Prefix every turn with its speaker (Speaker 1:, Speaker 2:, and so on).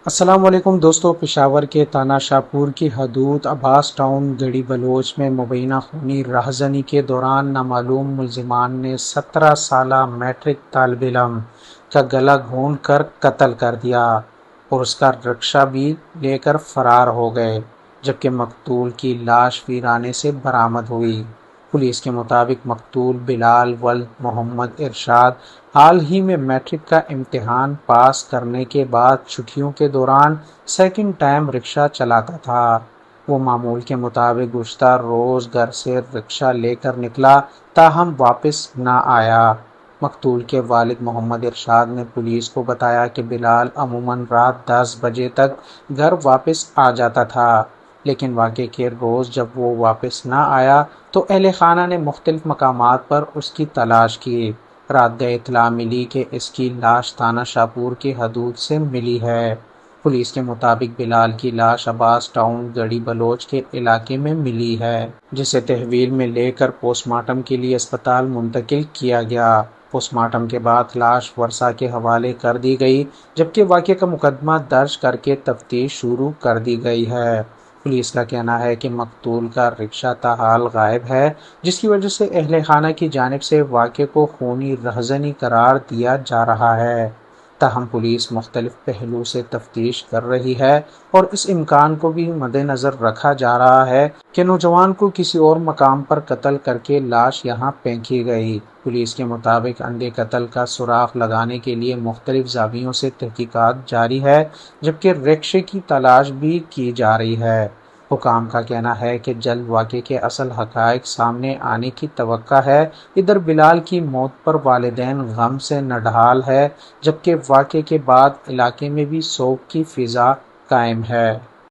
Speaker 1: السلام علیکم دوستو، پشاور کے تانا شاپور کی حدود عباس ٹاؤن گڑی بلوچ میں مبینہ خونی راہزنی کے دوران نامعلوم ملزمان نے 17 سالہ میٹرک طالب علم کا گلا گھونٹ کر قتل کر دیا اور اس کا رکشہ بھی لے کر فرار ہو گئے، جبکہ مقتول کی لاش ویرانے سے برآمد ہوئی۔ پولیس کے مطابق مقتول بلال ولد محمد ارشاد حال ہی میں میٹرک کا امتحان پاس کرنے کے بعد چھٹیوں کے دوران سیکنڈ ٹائم رکشہ چلاتا تھا۔ وہ معمول کے مطابق گزشتہ روز گھر سے رکشہ لے کر نکلا، تاہم واپس نہ آیا۔ مقتول کے والد محمد ارشاد نے پولیس کو بتایا کہ بلال عموماً رات 10 بجے تک گھر واپس آ جاتا تھا، لیکن واقعے کے روز جب وہ واپس نہ آیا تو اہل خانہ نے مختلف مقامات پر اس کی تلاش کی۔ رات گئے اطلاع ملی کہ اس کی لاش تانا شاپور کی حدود سے ملی ہے۔ پولیس کے مطابق بلال کی لاش عباس ٹاؤن گڑی بلوچ کے علاقے میں ملی ہے، جسے تحویل میں لے کر پوسٹ مارٹم کے لیے اسپتال منتقل کیا گیا۔ پوسٹ مارٹم کے بعد لاش ورثاء کے حوالے کر دی گئی، جبکہ واقعے کا مقدمہ درج کر کے تفتیش شروع کر دی گئی ہے۔ پولیس کا کہنا ہے کہ مقتول کا رکشہ تاحال غائب ہے، جس کی وجہ سے اہل خانہ کی جانب سے واقعے کو خونی رہزنی قرار دیا جا رہا ہے۔ تاہم پولیس مختلف پہلو سے تفتیش کر رہی ہے اور اس امکان کو بھی مد نظر رکھا جا رہا ہے کہ نوجوان کو کسی اور مقام پر قتل کر کے لاش یہاں پھینکی گئی۔ پولیس کے مطابق اندھے قتل کا سراغ لگانے کے لیے مختلف زاویوں سے تحقیقات جاری ہے، جبکہ رکشے کی تلاش بھی کی جا رہی ہے۔ حکام کا کہنا ہے کہ جلد واقعے کے اصل حقائق سامنے آنے کی توقع ہے۔ ادھر بلال کی موت پر والدین غم سے نڈھال ہے، جبکہ واقعے کے بعد علاقے میں بھی سوگ کی فضا قائم ہے۔